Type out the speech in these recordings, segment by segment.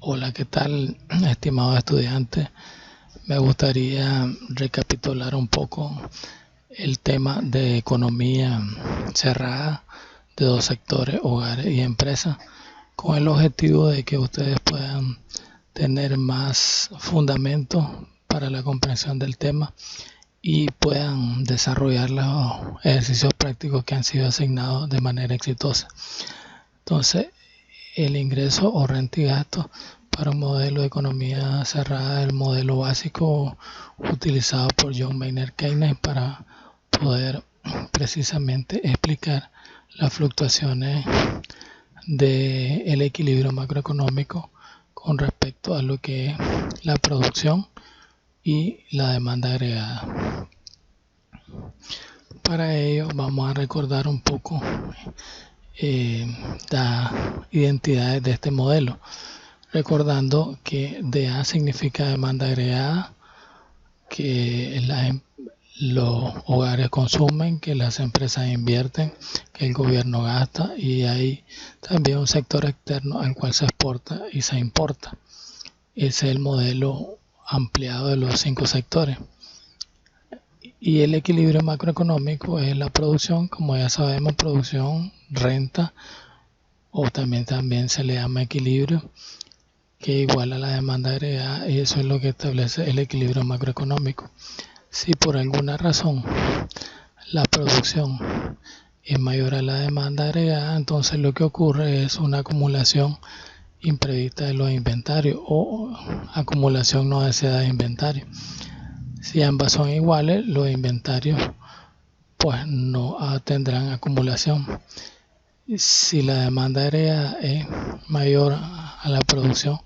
Hola, ¿qué tal, estimados estudiantes? Me gustaría recapitular un poco el tema de economía cerrada de dos sectores, hogares y empresas, con el objetivo de que ustedes puedan tener más fundamento para la comprensión del tema y puedan desarrollar los ejercicios prácticos que han sido asignados de manera exitosa. Entonces, el ingreso o renta y gasto para un modelo de economía cerrada, el modelo básico utilizado por John Maynard Keynes para poder precisamente explicar las fluctuaciones del equilibrio macroeconómico con respecto a lo que es la producción y la demanda agregada. Para ello vamos a recordar un poco las identidades de este modelo, recordando que DA significa demanda agregada, que los hogares consumen, que las empresas invierten, que el gobierno gasta, y hay también un sector externo al cual se exporta y se importa. Ese es el modelo ampliado de los 5 sectores. Y el equilibrio macroeconómico es la producción, como ya sabemos, producción, renta, o también se le llama equilibrio, que iguala la demanda agregada, y eso es lo que establece el equilibrio macroeconómico. Si por alguna razón la producción es mayor a la demanda agregada, entonces lo que ocurre es una acumulación imprevista de los inventarios o acumulación no deseada de inventarios. Si ambas son iguales, los inventarios pues no tendrán acumulación. Si la demanda agregada es mayor a la producción,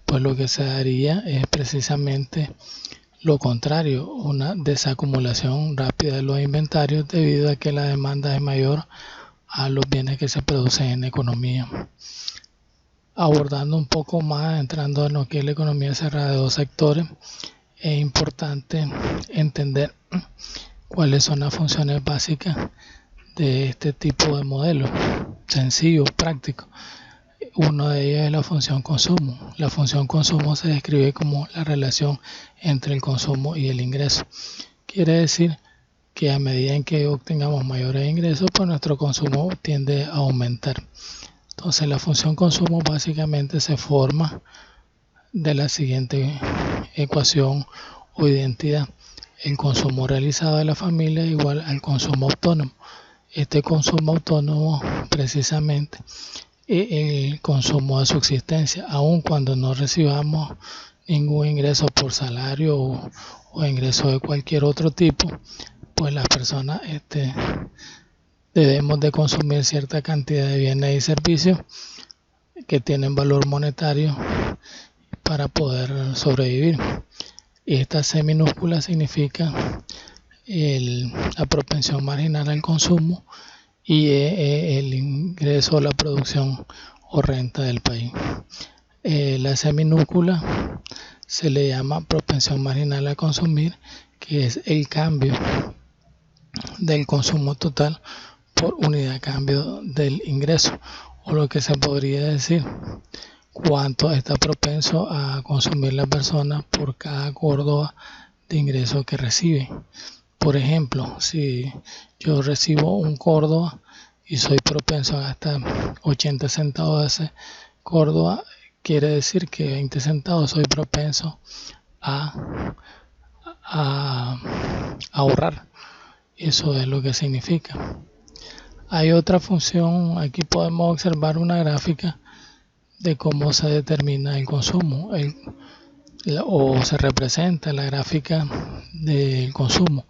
pues lo que se daría es precisamente lo contrario, una desacumulación rápida de los inventarios debido a que la demanda es mayor a los bienes que se producen en la economía. Abordando un poco más, entrando en lo que es la economía cerrada de dos sectores, es importante entender cuáles son las funciones básicas de este tipo de modelo sencillo, práctico. Uno de ellos es la función consumo. La función consumo se describe como la relación entre el consumo y el ingreso. Quiere decir que a medida en que obtengamos mayores ingresos, pues nuestro consumo tiende a aumentar. Entonces la función consumo básicamente se forma de la siguiente ecuación o identidad. El consumo realizado de la familia es igual al consumo autónomo. Este consumo autónomo precisamente es el consumo de subsistencia, aun cuando no recibamos ningún ingreso por salario o ingreso de cualquier otro tipo, pues las personas debemos de consumir cierta cantidad de bienes y servicios que tienen valor monetario para poder sobrevivir. Esta C minúscula significa la propensión marginal al consumo y el ingreso o la producción o renta del país. La C minúscula se le llama propensión marginal a consumir, que es el cambio del consumo total por unidad de cambio del ingreso, o lo que se podría decir cuánto está propenso a consumir la persona por cada córdoba de ingreso que recibe. Por ejemplo, si yo recibo un córdoba y soy propenso a gastar 80 centavos de ese córdoba, quiere decir que 20 centavos soy propenso a ahorrar. Eso es lo que significa. Hay otra función, aquí podemos observar una gráfica de cómo se determina el consumo o se representa la gráfica del consumo.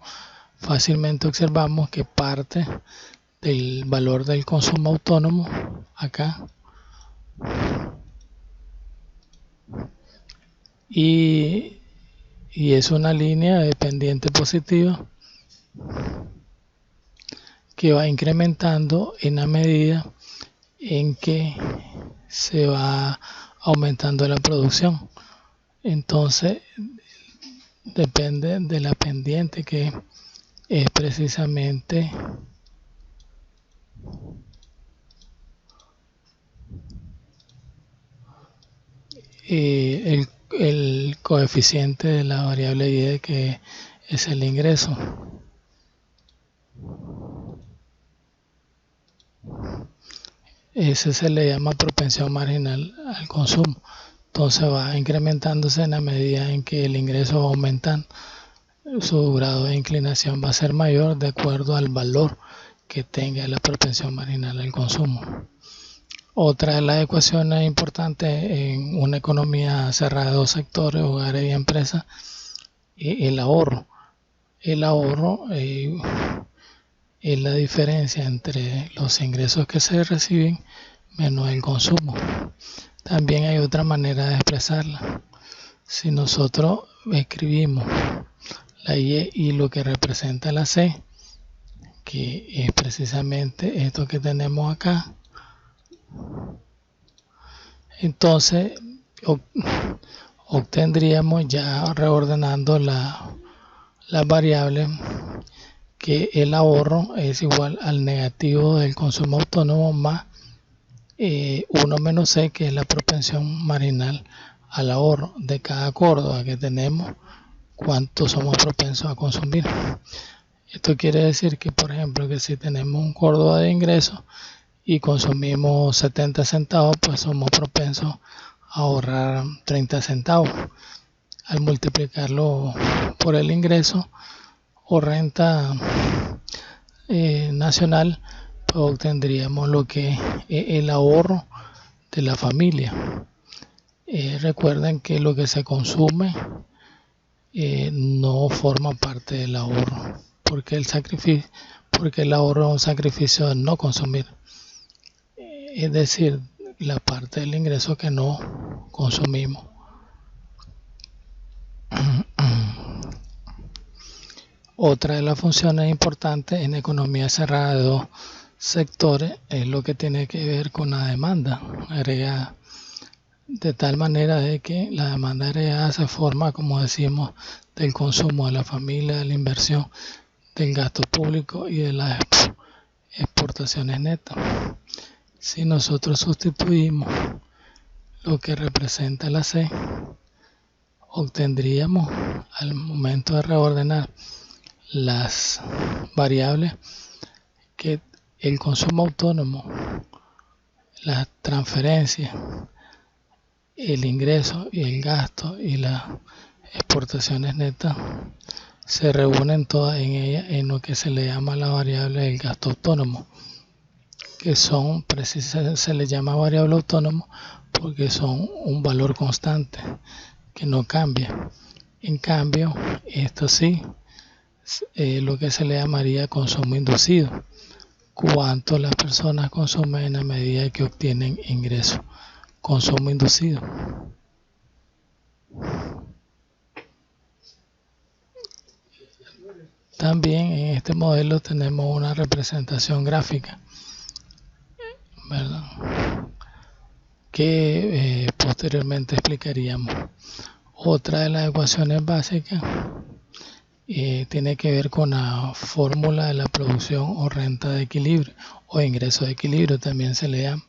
Fácilmente observamos que parte del valor del consumo autónomo acá y es una línea de pendiente positiva que va incrementando en la medida en que se va aumentando la producción. Entonces depende de la pendiente, que es precisamente el coeficiente de la variable y, que es el ingreso. Ese se le llama propensión marginal al consumo. Entonces va incrementándose en la medida en que el ingreso va aumentando. Su grado de inclinación va a ser mayor de acuerdo al valor que tenga la propensión marginal al consumo. Otra de las ecuaciones importantes en una economía cerrada de dos sectores, hogares y empresas, es el ahorro. El ahorro es la diferencia entre los ingresos que se reciben menos el consumo. También hay otra manera de expresarla. Si nosotros escribimos la Y y lo que representa la C, que es precisamente esto que tenemos acá, entonces obtendríamos, ya reordenando la variable, que el ahorro es igual al negativo del consumo autónomo más 1 menos C, que es la propensión marginal al ahorro de cada Córdoba que tenemos, cuánto somos propensos a consumir. Esto quiere decir que, por ejemplo, que si tenemos un Córdoba de ingresos y consumimos 70 centavos, pues somos propensos a ahorrar 30 centavos. Al multiplicarlo por el ingreso o renta nacional, pues obtendríamos lo que es el ahorro de la familia. Recuerden que lo que se consume no forma parte del ahorro, porque el ahorro es un sacrificio de no consumir, es decir, la parte del ingreso que no consumimos. Otra de las funciones importantes en economía cerrada de dos sectores es lo que tiene que ver con la demanda agregada, de tal manera de que la demanda agregada se forma, como decimos, del consumo de la familia, de la inversión, del gasto público y de las exportaciones netas. Si nosotros sustituimos lo que representa la C, obtendríamos, al momento de reordenar las variables, que el consumo autónomo, las transferencias, el ingreso y el gasto y las exportaciones netas se reúnen todas en ella en lo que se le llama la variable del gasto autónomo, que son, se le llama variable autónomo porque son un valor constante que no cambia. En cambio, esto sí, lo que se le llamaría consumo inducido, cuánto las personas consumen a medida que obtienen ingresos. Consumo inducido. También en este modelo tenemos una representación gráfica, ¿verdad?, que posteriormente explicaríamos. Otra de las ecuaciones básicas tiene que ver con la fórmula de la producción o renta de equilibrio, o ingreso de equilibrio también se le llama.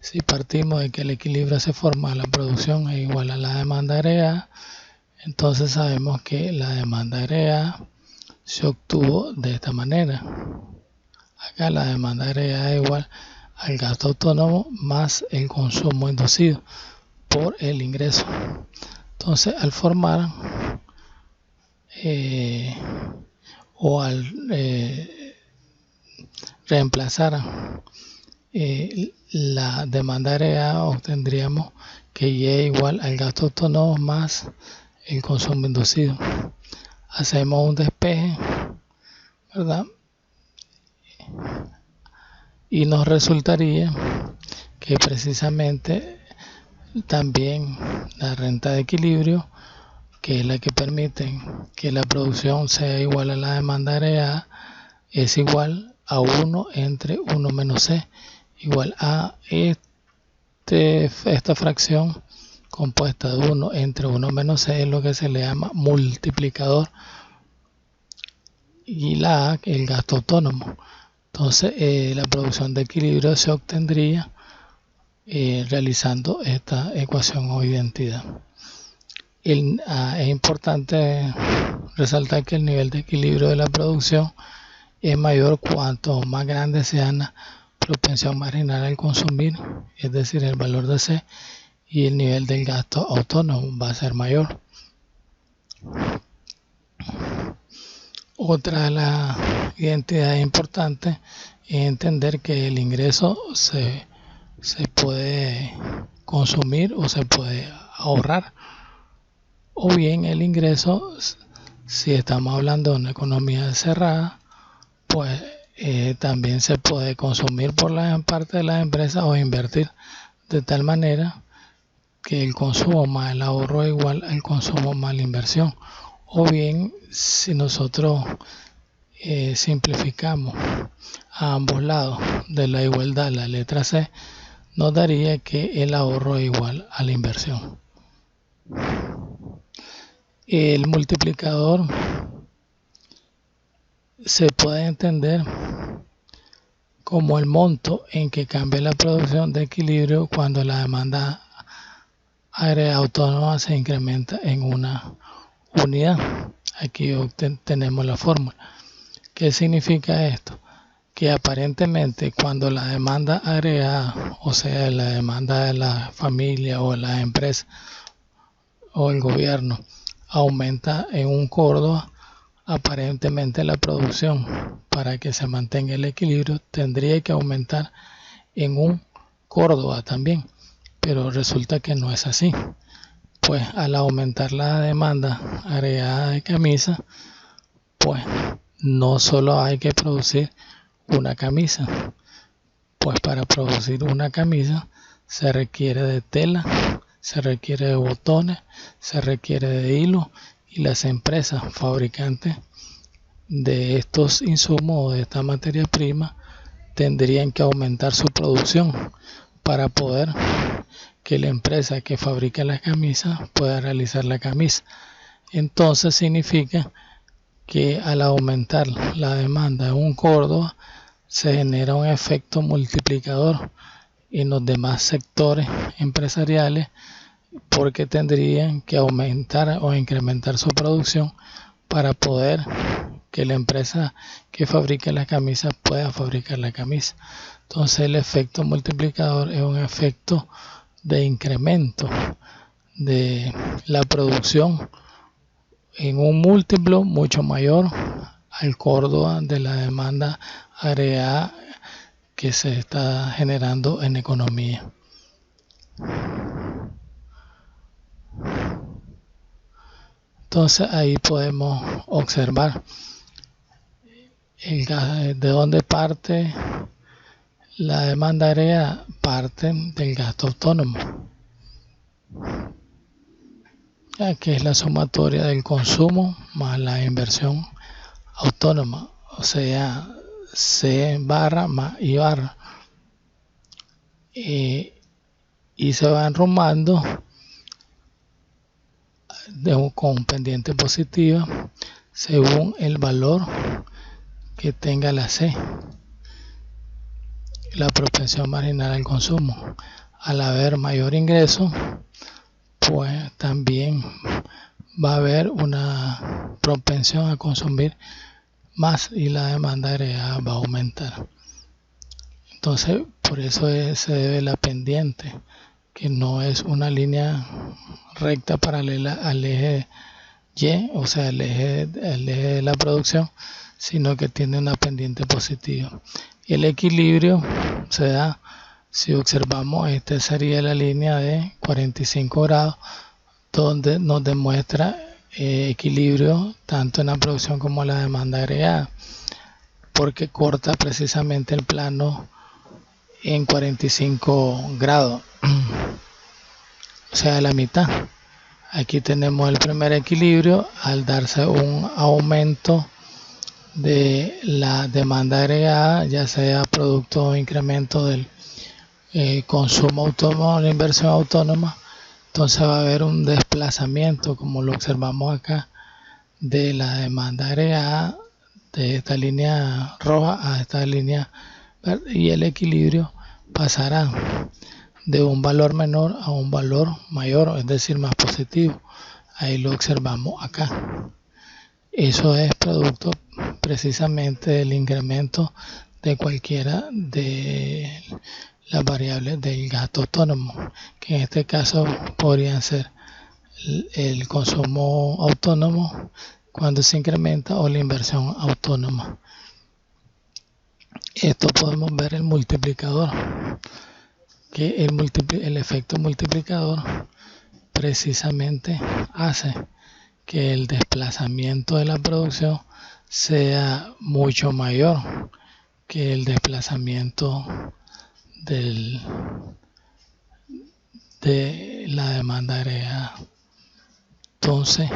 Si partimos de que el equilibrio se forma, la producción es igual a la demanda agregada, entonces sabemos que la demanda agregada se obtuvo de esta manera. Acá la demanda agregada es igual al gasto autónomo más el consumo inducido por el ingreso. Entonces, al formar o al reemplazar la demanda agregada, obtendríamos que Y es igual al gasto autónomo más el consumo inducido. Hacemos un despeje, ¿verdad?, y nos resultaría que precisamente también la renta de equilibrio, que es la que permite que la producción sea igual a la demanda agregada, es igual a 1 entre 1 menos C, igual a esta fracción compuesta de 1 entre 1 menos C, es lo que se le llama multiplicador, y la A, que es el gasto autónomo. Entonces la producción de equilibrio se obtendría realizando esta ecuación o identidad. Es importante resaltar que el nivel de equilibrio de la producción es mayor cuanto más grande sea la propensión marginal al consumir, es decir, el valor de C, y el nivel del gasto autónomo va a ser mayor. Otra de las identidades importantes es entender que el ingreso se puede consumir o se puede ahorrar, o bien el ingreso, si estamos hablando de una economía cerrada, pues también se puede consumir por la parte de las empresas o invertir de tal manera que el consumo más el ahorro es igual al consumo más la inversión. O bien, si nosotros simplificamos a ambos lados de la igualdad la letra C, nos daría que el ahorro es igual a la inversión. El multiplicador se puede entender como el monto en que cambia la producción de equilibrio cuando la demanda agregada autónoma se incrementa en una unidad. Aquí tenemos la fórmula. ¿Qué significa esto? Que aparentemente cuando la demanda agregada, o sea, la demanda de la familia o la empresa o el gobierno, aumenta en un Córdoba, aparentemente la producción, para que se mantenga el equilibrio, tendría que aumentar en un Córdoba también, pero resulta que no es así. Pues al aumentar la demanda agregada de camisa, pues no solo hay que producir una camisa, pues para producir una camisa se requiere de tela, se requiere de botones, se requiere de hilo, y las empresas fabricantes de estos insumos o de esta materia prima tendrían que aumentar su producción para poder que la empresa que fabrica la camisa pueda realizar la camisa. Entonces significa que al aumentar la demanda en un Córdoba se genera un efecto multiplicador en los demás sectores empresariales, porque tendrían que aumentar o incrementar su producción para poder que la empresa que fabrique la camisa pueda fabricar la camisa. Entonces el efecto multiplicador es un efecto de incremento de la producción en un múltiplo mucho mayor al Córdoba de la demanda agregada que se está generando en economía. Entonces ahí podemos observar de dónde parte la demanda agregada. Parte del gasto autónomo, que es la sumatoria del consumo más la inversión autónoma, o sea, C barra más I barra, y se va enrumando con pendiente positiva según el valor que tenga la C, la propensión marginal al consumo. Al haber mayor ingreso, pues también va a haber una propensión a consumir más y la demanda agregada va a aumentar. Entonces, por eso se debe la pendiente, que no es una línea recta paralela al eje Y, o sea, el eje de la producción, sino que tiene una pendiente positiva. El equilibrio se da, si observamos, esta sería la línea de 45 grados, donde nos demuestra equilibrio tanto en la producción como en la demanda agregada, porque corta precisamente el plano en 45 grados, o sea, la mitad. Aquí tenemos el primer equilibrio al darse un aumento de la demanda agregada, ya sea producto o incremento del consumo autónomo o la inversión autónoma. Entonces va a haber un desplazamiento, como lo observamos acá, de la demanda agregada de esta línea roja a esta línea verde, y el equilibrio pasará de un valor menor a un valor mayor, es decir, más positivo. Ahí lo observamos acá. Eso es producto precisamente del incremento de cualquiera de las variables del gasto autónomo, que en este caso podrían ser el consumo autónomo cuando se incrementa o la inversión autónoma. Esto podemos ver el multiplicador, que el efecto multiplicador precisamente hace que el desplazamiento de la producción sea mucho mayor que el desplazamiento de la demanda agregada. Entonces,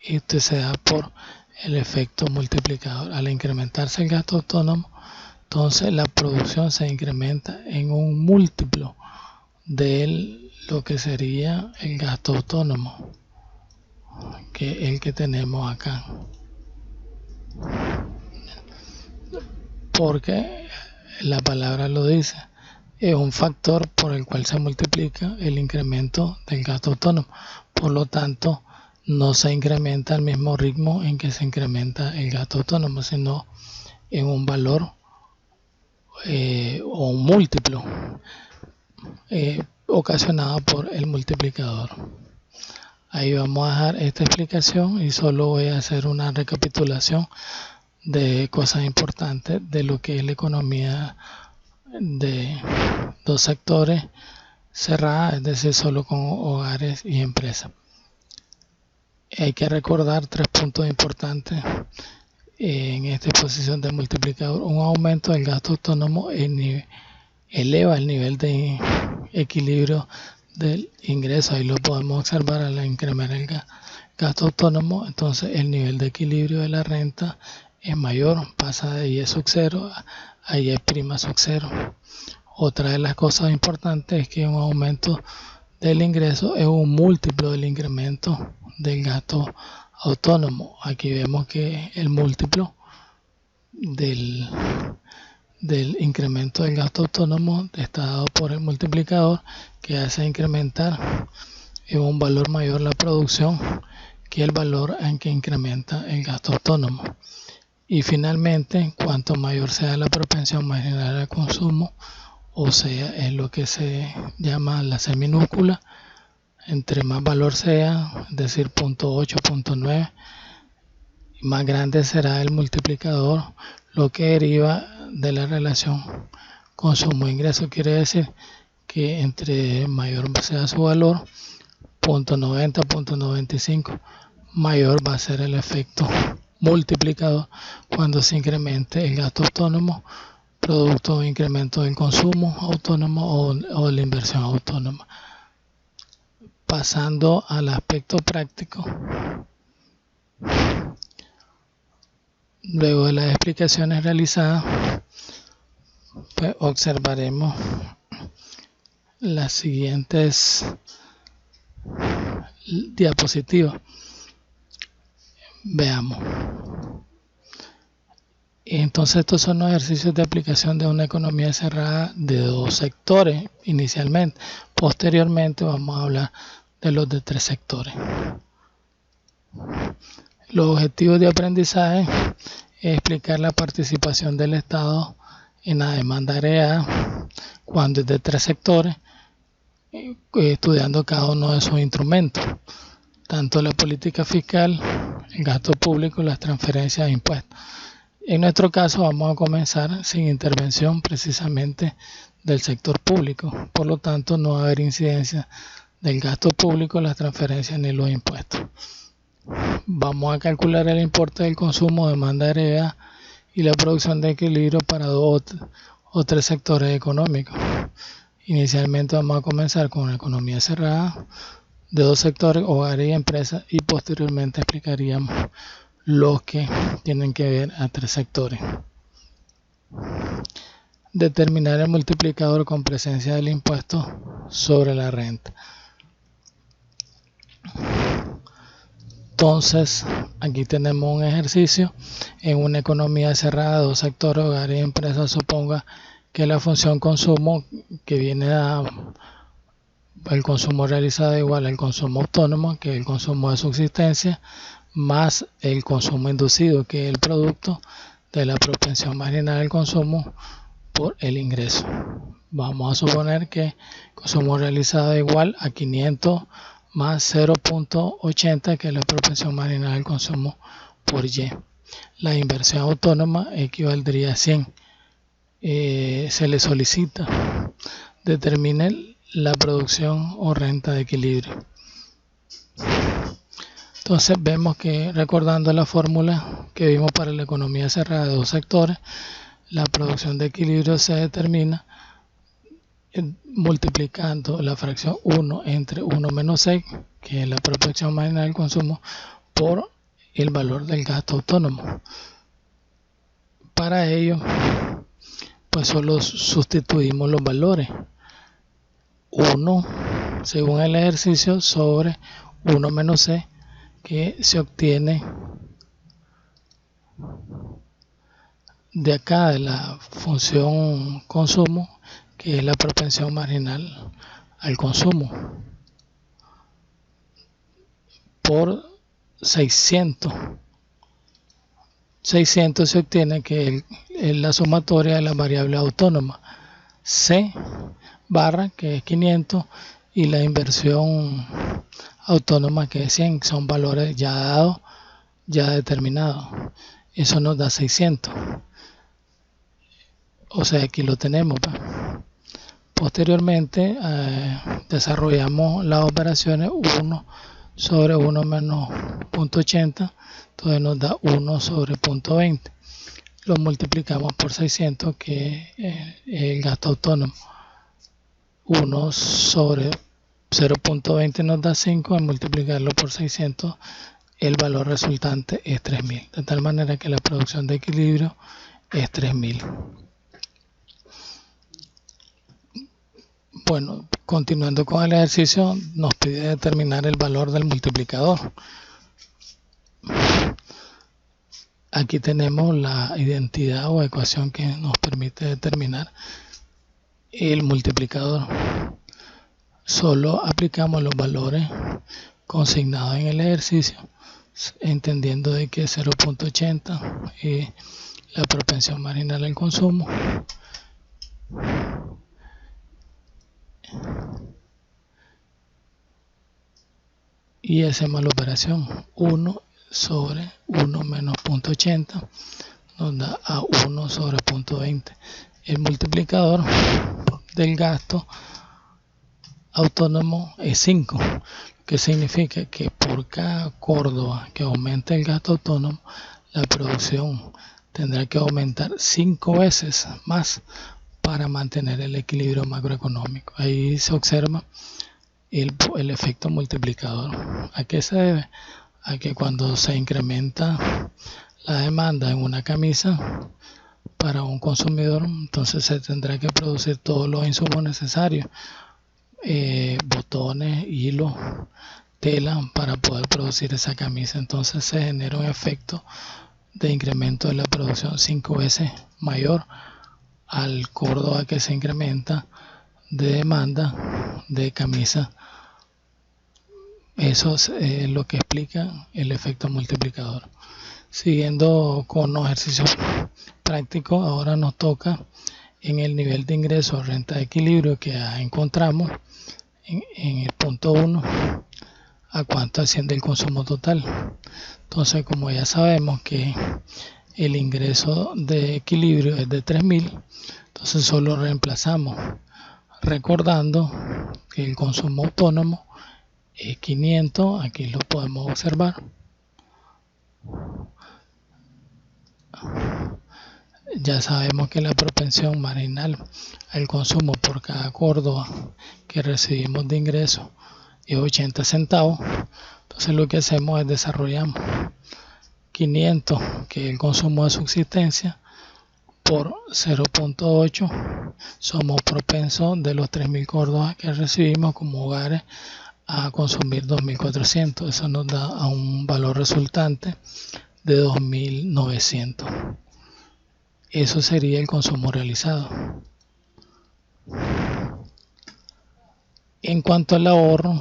esto se da por el efecto multiplicador. Al incrementarse el gasto autónomo, entonces la producción se incrementa en un múltiplo de lo que sería el gasto autónomo, que es el que tenemos acá. Porque la palabra lo dice, es un factor por el cual se multiplica el incremento del gasto autónomo. Por lo tanto, no se incrementa al mismo ritmo en que se incrementa el gasto autónomo, sino en un valor o un múltiplo ocasionado por el multiplicador. Ahí vamos a dejar esta explicación y solo voy a hacer una recapitulación de cosas importantes de lo que es la economía de dos sectores cerrada, es decir, solo con hogares y empresas. Hay que recordar 3 puntos importantes en esta exposición del multiplicador. Un aumento del gasto autónomo eleva el nivel de equilibrio del ingreso. Ahí lo podemos observar al incrementar el gasto autónomo. Entonces el nivel de equilibrio de la renta es mayor, pasa de Y sub 0 a Y' sub 0. Otra de las cosas importantes es que un aumento del ingreso es un múltiplo del incremento del gasto autónomo. Aquí vemos que el múltiplo del incremento del gasto autónomo está dado por el multiplicador, que hace incrementar en un valor mayor la producción que el valor en que incrementa el gasto autónomo. Y finalmente, cuanto mayor sea la propensión marginal al consumo, o sea, es lo que se llama la C minúscula, entre más valor sea, es decir, 0.8, 0.9, más grande será el multiplicador, lo que deriva de la relación consumo-ingreso. Quiere decir que entre mayor sea su valor, 0.90, 0.95, mayor va a ser el efecto multiplicador cuando se incremente el gasto autónomo, producto de incremento del consumo autónomo o de la inversión autónoma. Pasando al aspecto práctico, luego de las explicaciones realizadas, pues observaremos las siguientes diapositivas. Veamos. Entonces estos son los ejercicios de aplicación de una economía cerrada de dos sectores inicialmente. Posteriormente vamos a hablar de los de 3 sectores. Los objetivos de aprendizaje es explicar la participación del Estado en la demanda agregada cuando es de 3 sectores, estudiando cada uno de sus instrumentos, tanto la política fiscal, el gasto público, las transferencias e impuestos. En nuestro caso vamos a comenzar sin intervención precisamente del sector público, por lo tanto no va a haber incidencia del gasto público, las transferencias ni los impuestos. Vamos a calcular el importe del consumo, demanda agregada y la producción de equilibrio para 2 o 3 sectores económicos. Inicialmente vamos a comenzar con una economía cerrada de 2 sectores, hogares y empresas, y posteriormente explicaríamos los que tienen que ver a 3 sectores. Determinar el multiplicador con presencia del impuesto sobre la renta. Entonces, aquí tenemos un ejercicio. En una economía cerrada de 2 sectores, hogares y empresas, suponga que la función consumo, que viene a el consumo realizado igual al consumo autónomo, que es el consumo de subsistencia, más el consumo inducido, que es el producto de la propensión marginal al consumo por el ingreso. Vamos a suponer que consumo realizado es igual a 500 más 0.80, que es la propensión marginal al consumo por Y. La inversión autónoma equivaldría a 100. Se le solicita determine la producción o renta de equilibrio. Entonces vemos que, recordando la fórmula que vimos para la economía cerrada de dos sectores, la producción de equilibrio se determina multiplicando la fracción 1 entre 1 menos 6, que es la propensión marginal del consumo, por el valor del gasto autónomo. Para ello, pues solo sustituimos los valores. 1 según el ejercicio sobre 1 menos 6, que se obtiene de acá de la función consumo, que es la propensión marginal al consumo, por 600. 600 se obtiene que es la sumatoria de las variables autónomas, C barra, que es 500, y la inversión autónoma, que es 100, son valores ya dados, ya determinados. Eso nos da 600. O sea, aquí lo tenemos. Posteriormente desarrollamos las operaciones 1 sobre 1 menos 0.80, entonces nos da 1 sobre 0.20. Lo multiplicamos por 600, que es el gasto autónomo. 1 sobre 0.20 nos da 5, y multiplicarlo por 600, el valor resultante es 3000. De tal manera que la producción de equilibrio es 3000. Bueno, continuando con el ejercicio, nos pide determinar el valor del multiplicador. Aquí tenemos la identidad o ecuación que nos permite determinar el multiplicador. Solo aplicamos los valores consignados en el ejercicio, entendiendo de que 0.80 es la propensión marginal al consumo, y hacemos la operación 1 sobre 1 menos 0.80, nos da a 1 sobre 0.20. El multiplicador del gasto autónomo es 5, que significa que por cada Córdoba que aumente el gasto autónomo, la producción tendrá que aumentar 5 veces más para mantener el equilibrio macroeconómico. Ahí se observa el efecto multiplicador. ¿A qué se debe? A que cuando se incrementa la demanda en una camisa para un consumidor, entonces se tendrá que producir todos los insumos necesarios, botones, hilo, tela, para poder producir esa camisa. Entonces se genera un efecto de incremento de la producción 5 veces mayor al Córdoba que se incrementa de demanda de camisa. Eso es lo que explica el efecto multiplicador. Siguiendo con los ejercicios prácticos, ahora nos toca en el nivel de ingreso o renta de equilibrio que ya encontramos en el punto 1, a cuánto asciende el consumo total. Entonces, como ya sabemos que el ingreso de equilibrio es de 3000, entonces solo reemplazamos, recordando que el consumo autónomo es 500, aquí lo podemos observar. Ya sabemos que la propensión marginal al consumo por cada Córdoba que recibimos de ingreso es 80 centavos. Entonces lo que hacemos es desarrollamos 500, que es el consumo de subsistencia, por 0.8. Somos propensos de los 3000 Córdobas que recibimos como hogares a consumir 2400. Eso nos da a un valor resultante de 2900. Eso sería el consumo realizado. En cuanto al ahorro,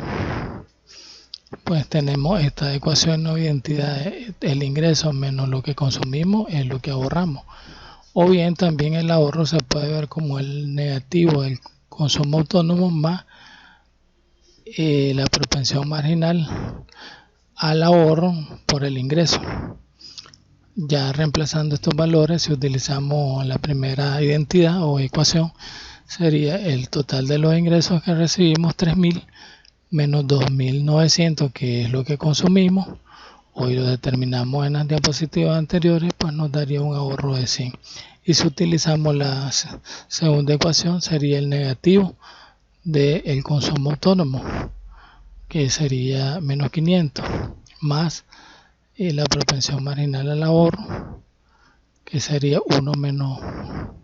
pues tenemos esta ecuación o identidad, el ingreso menos lo que consumimos es lo que ahorramos. O bien también el ahorro se puede ver como el negativo del consumo autónomo más la propensión marginal al ahorro por el ingreso. Ya reemplazando estos valores, si utilizamos la primera identidad o ecuación, sería el total de los ingresos que recibimos, 3.000, menos 2.900, que es lo que consumimos. Hoy lo determinamos en las diapositivas anteriores, pues nos daría un ahorro de 100. Y si utilizamos la segunda ecuación, sería el negativo del consumo autónomo, que sería menos 500, más la propensión marginal al ahorro, que sería 1 menos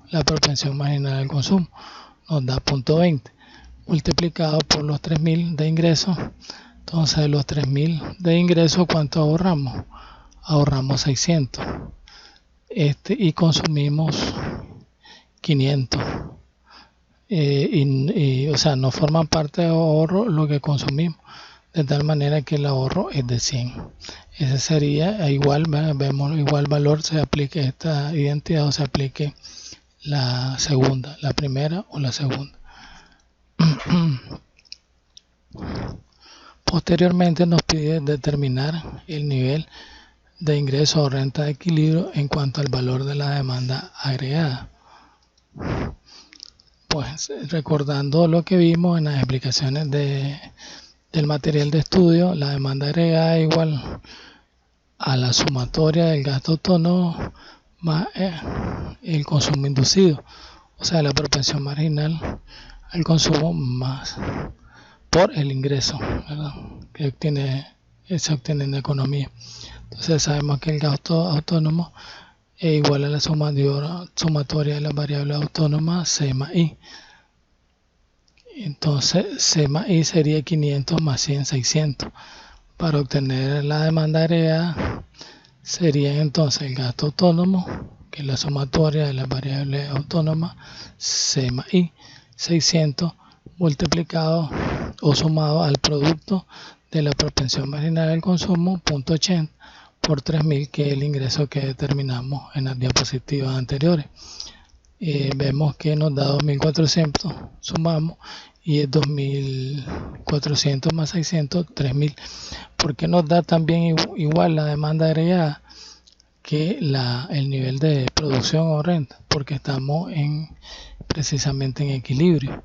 la propensión marginal al consumo, nos da 0.20, multiplicado por los 3.000 de ingresos. Entonces de los 3.000 de ingresos, ¿cuánto ahorramos? Ahorramos 600 y consumimos 500. O sea, no forman parte de ahorro lo que consumimos, de tal manera que el ahorro es de 100. Ese sería igual, vemos igual valor, se aplique esta identidad o se aplique la segunda, la primera o la segunda. Posteriormente nos pide determinar el nivel de ingreso o renta de equilibrio en cuanto al valor de la demanda agregada. Pues recordando lo que vimos en las explicaciones del material de estudio, la demanda agregada es igual a la sumatoria del gasto autónomo más el consumo inducido, o sea, la propensión marginal al consumo más por el ingreso, ¿verdad?, que se obtiene en la economía. Entonces sabemos que el gasto autónomo es igual a la sumatoria de las variables autónomas C más I. Entonces C más I sería 500 más 100, 600. Para obtener la demanda agregada sería entonces el gasto autónomo, que es la sumatoria de las variables autónomas C más I, 600, multiplicado o sumado al producto de la propensión marginal al consumo, 0.80, por 3.000, que es el ingreso que determinamos en las diapositivas anteriores. Vemos que nos da 2.400, sumamos, y es 2.400 más 600, 3.000. ¿Por qué nos da también igual la demanda agregada que el nivel de producción o renta? Porque estamos precisamente en equilibrio.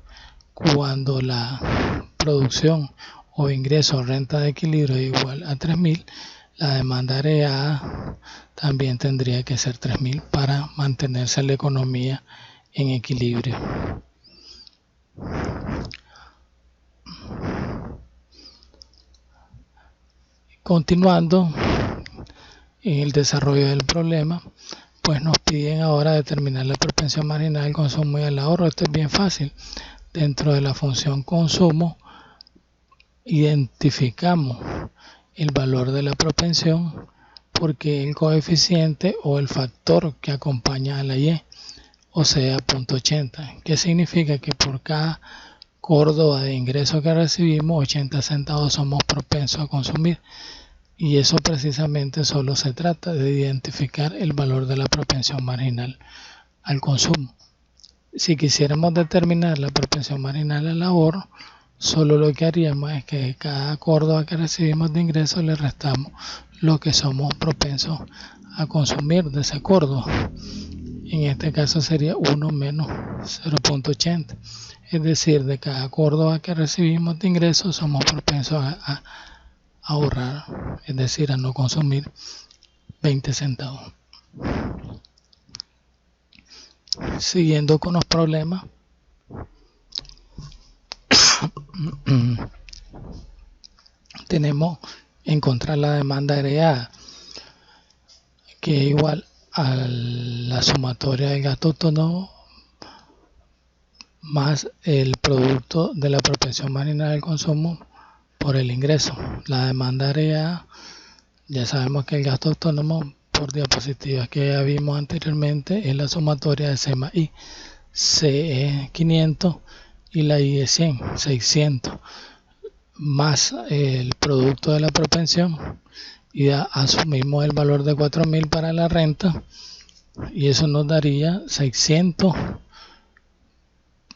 Cuando la producción o ingreso o renta de equilibrio es igual a 3.000, la demanda agregada también tendría que ser 3.000 para mantenerse la economía en equilibrio. Continuando en el desarrollo del problema, pues nos piden ahora determinar la propensión marginal al consumo y al ahorro. Esto es bien fácil. Dentro de la función consumo identificamos el valor de la propensión porque el coeficiente o el factor que acompaña a la Y, o sea, 0.80, que significa que por cada Córdoba de ingreso que recibimos, 80 centavos somos propensos a consumir. Y eso precisamente solo se trata de identificar el valor de la propensión marginal al consumo. Si quisiéramos determinar la propensión marginal al ahorro, solo lo que haríamos es que de cada Córdoba que recibimos de ingreso le restamos lo que somos propensos a consumir de ese Córdoba. En este caso sería 1 menos 0.80. Es decir, de cada Córdoba que recibimos de ingresos somos propensos a ahorrar, es decir, a no consumir 20 centavos. Siguiendo con los problemas, tenemos encontrar la demanda agregada, que es igual a la sumatoria del gasto autónomo más el producto de la propensión marginal al consumo por el ingreso. La demanda agregada, ya sabemos que el gasto autónomo, por diapositivas que ya vimos anteriormente, es la sumatoria de C más I. C es 500 y la I es 100, 600, más el producto de la propensión, y asumimos el valor de 4.000 para la renta, y eso nos daría 600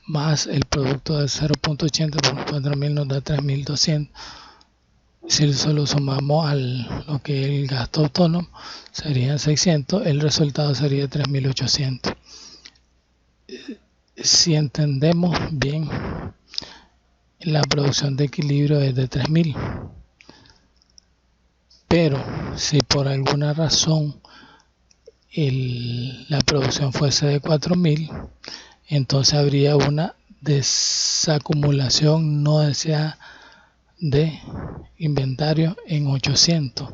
más el producto de 0.80 por 4.000 nos da 3.200. Si solo sumamos lo que es el gasto autónomo, serían 600, el resultado sería 3.800. Si entendemos bien, la producción de equilibrio es de 3.000, pero si por alguna razón la producción fuese de 4.000, entonces habría una desacumulación no deseada de inventario en 800.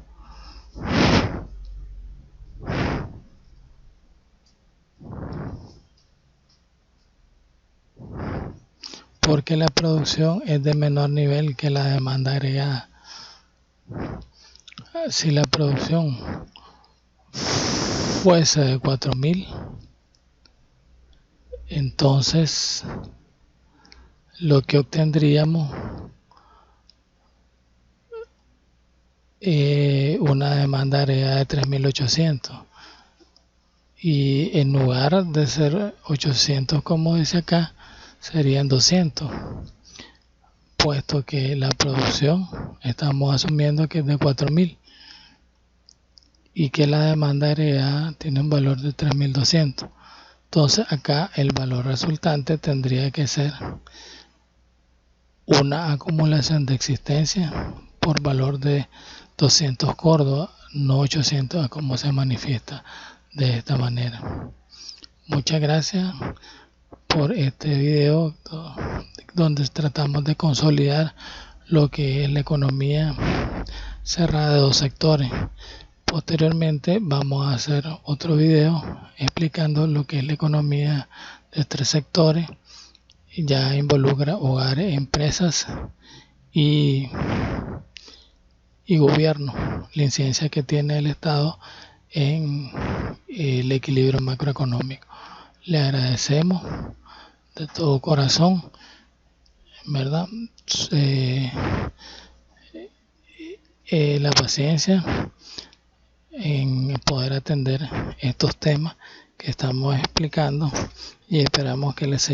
Porque la producción es de menor nivel que la demanda agregada. Si la producción fuese de 4.000, entonces lo que obtendríamos una demanda agregada de 3.800, y en lugar de ser 800 como dice acá, serían 200, puesto que la producción estamos asumiendo que es de 4.000 y que la demanda agregada tiene un valor de 3.200. Entonces acá el valor resultante tendría que ser una acumulación de existencia por valor de 200 Córdoba, no 800 como se manifiesta de esta manera. Muchas gracias por este video donde tratamos de consolidar lo que es la economía cerrada de dos sectores. Posteriormente vamos a hacer otro video explicando lo que es la economía de tres sectores. Ya involucra hogares, empresas y gobierno, la incidencia que tiene el Estado en el equilibrio macroeconómico. Le agradecemos de todo corazón, ¿verdad? La paciencia en poder atender estos temas que estamos explicando, y esperamos que les sea